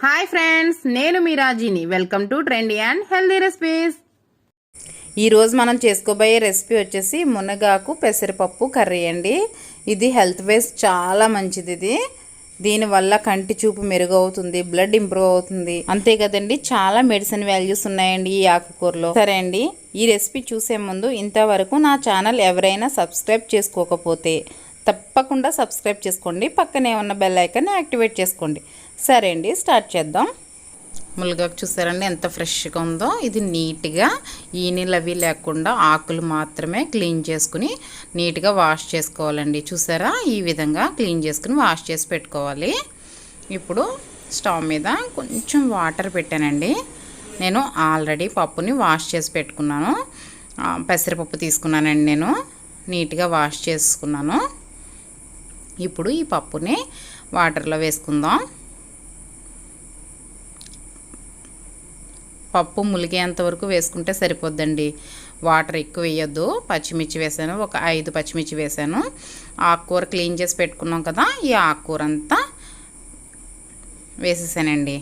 Hi friends, నేను మీ Rajini. Welcome to trendy and healthy recipes. ఈరోజు మనం చేసుకోబోయే రెసిపీ వచ్చేసి మునగాకు పెసరపప్పు కర్రీ అండి. ఇది హెల్త్ వైజ్ చాలా మంచిది. దీనివల్ల కంటి చూపు మెరుగవుతుంది, బ్లడ్ ఇంప్రూవ్ అవుతుంది. అంతే కదండి, చాలా మెడిసిన్ వాల్యూస్ ఉన్నాయండి ఈ ఆకుకూరలో. సరే అండి, ఈ రెసిపీ చూసే ముందు ఇంతవరకు నా ఛానల్ ఎవరైనా సబ్స్క్రైబ్ చేసుకోకపోతే తప్పకుండా సబ్స్క్రైబ్ చేసుకోండి. పక్కనే ఉన్న బెల్ ఐకాన్ యాక్టివేట్ చేసుకోండి. సరే అండి, స్టార్ట్ చేద్దాం. మునగాకు చూసారండి ఎంత ఫ్రెష్గా ఉందో. ఇది నీట్గా ఈనెలు అవి లేకుండా ఆకులు మాత్రమే క్లీన్ చేసుకుని నీట్గా వాష్ చేసుకోవాలండి. చూసారా, ఈ విధంగా క్లీన్ చేసుకుని వాష్ చేసి పెట్టుకోవాలి. ఇప్పుడు స్టవ్ మీద కొంచెం వాటర్ పెట్టానండి. నేను ఆల్రెడీ పప్పుని వాష్ చేసి పెట్టుకున్నాను. పెసరపప్పు తీసుకున్నానండి, నేను నీట్గా వాష్ చేసుకున్నాను. ఇప్పుడు ఈ పప్పుని వాటర్లో వేసుకుందాం. పప్పు ములిగేంత వరకు వేసుకుంటే సరిపోద్దండి, వాటర్ ఎక్కువ వేయొద్దు. పచ్చిమిర్చి వేసాను, ఒక 5 పచ్చిమిర్చి వేసాను. ఆకుకూర క్లీన్ చేసి పెట్టుకున్నాం కదా, ఈ ఆకుకూర అంతా వేసేసానండి.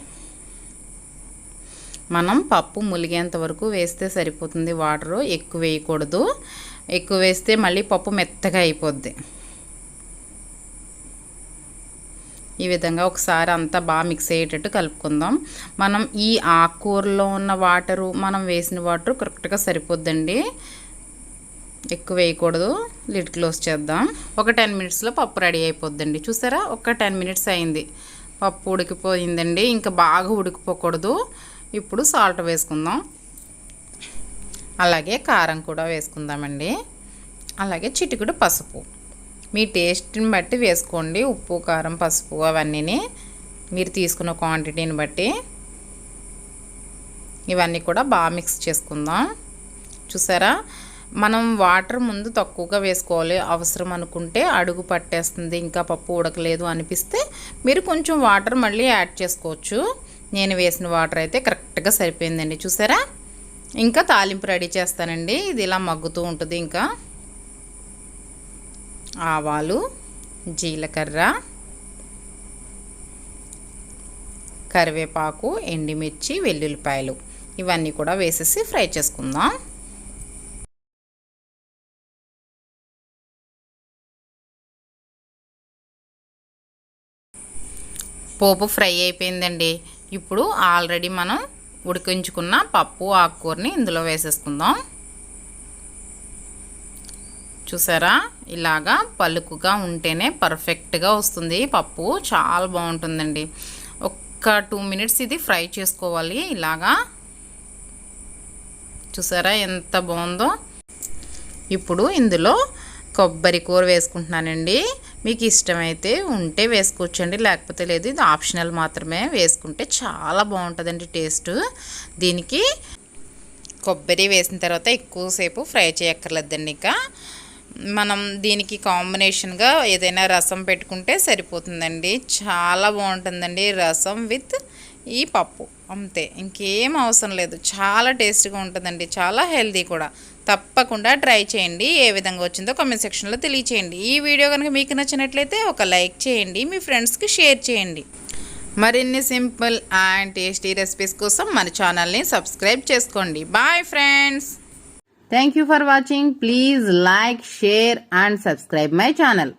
మనం పప్పు ములిగేంత వరకు వేస్తే సరిపోతుంది. వాటరు ఎక్కువ వేయకూడదు, ఎక్కువ వేస్తే మళ్ళీ పప్పు మెత్తగా అయిపోద్ది. ఈ విధంగా ఒకసారి అంతా బాగా మిక్స్ అయ్యేటట్టు కలుపుకుందాం. మనం ఈ ఆకుకూరలో ఉన్న వాటరు, మనం వేసిన వాటరు కరెక్ట్గా సరిపోద్దండి, ఎక్కువ వేయకూడదు. లిడ్ క్లోజ్ చేద్దాం. ఒక 10 మినిట్స్లో పప్పు రెడీ అయిపోద్దండి. చూసారా, ఒక 10 మినిట్స్ అయింది, పప్పు ఉడికిపోయిందండి. ఇంకా బాగా ఉడికిపోకూడదు. ఇప్పుడు సాల్ట్ వేసుకుందాం, అలాగే కారం కూడా వేసుకుందామండి, అలాగే చిటికెడు పసుపు. మీ టేస్ట్ని బట్టి వేసుకోండి, ఉప్పు, కారం, పసుపు అవన్నీ మీరు తీసుకున్న క్వాంటిటీని బట్టి. ఇవన్నీ కూడా బాగా మిక్స్ చేసుకుందాం. చూసారా, మనం వాటర్ ముందు తక్కువగా వేసుకోవాలి. అవసరం అనుకుంటే అడుగు పట్టేస్తుంది, ఇంకా పప్పు ఉడకలేదు అనిపిస్తే మీరు కొంచెం వాటర్ మళ్ళీ యాడ్ చేసుకోవచ్చు. నేను వేసిన వాటర్ అయితే కరెక్ట్గా సరిపోయిందండి. చూసారా, ఇంకా తాలింపు రెడీ చేస్తానండి. ఇది ఇలా మగ్గుతూ ఉంటుంది. ఇంకా ఆవాలు, జీలకర్ర, కరివేపాకు, ఎండుమిర్చి, వెల్లుల్లిపాయలు ఇవన్నీ కూడా వేసేసి ఫ్రై చేసుకుందాం. పోపు ఫ్రై అయిపోయిందండి. ఇప్పుడు ఆల్రెడీ మనం ఉడికించుకున్న పప్పు, ఆకుకూరని ఇందులో వేసేసుకుందాం. చూసారా, ఇలాగా పలుకుగా ఉంటేనే పర్ఫెక్ట్గా వస్తుంది పప్పు, చాలా బాగుంటుందండి. ఒక్క 2 మినిట్స్ ఇది ఫ్రై చేసుకోవాలి ఇలాగా. చూసారా ఎంత బాగుందో. ఇప్పుడు ఇందులో కొబ్బరి కూర వేసుకుంటున్నానండి. మీకు ఇష్టమైతే ఉంటే వేసుకోవచ్చండి, లేకపోతే లేదు. ఇది ఆప్షనల్ మాత్రమే. వేసుకుంటే చాలా బాగుంటుందండి టేస్ట్. దీనికి కొబ్బరి వేసిన తర్వాత ఎక్కువసేపు ఫ్రై చేయక్కర్లేదండి. ఇంకా మనం దీనికి కాంబినేషన్గా ఏదైనా రసం పెట్టుకుంటే సరిపోతుందండి, చాలా బాగుంటుందండి. రసం విత్ ఈ పప్పు అంతే, ఇంకేం అవసరం లేదు. చాలా టేస్ట్గా ఉంటుందండి, చాలా హెల్తీ కూడా. తప్పకుండా ట్రై చేయండి. ఏ విధంగా వచ్చిందో కామెంట్ సెక్షన్లో తెలియచేయండి. ఈ వీడియో కనుక మీకు నచ్చినట్లయితే ఒక లైక్ చేయండి, మీ ఫ్రెండ్స్కి షేర్ చేయండి. మరిన్ని సింపుల్ అండ్ టేస్టీ రెసిపీస్ కోసం మన ఛానల్ని సబ్స్క్రైబ్ చేసుకోండి. Bye friends. Thank you for watching. Please like, share and subscribe my channel.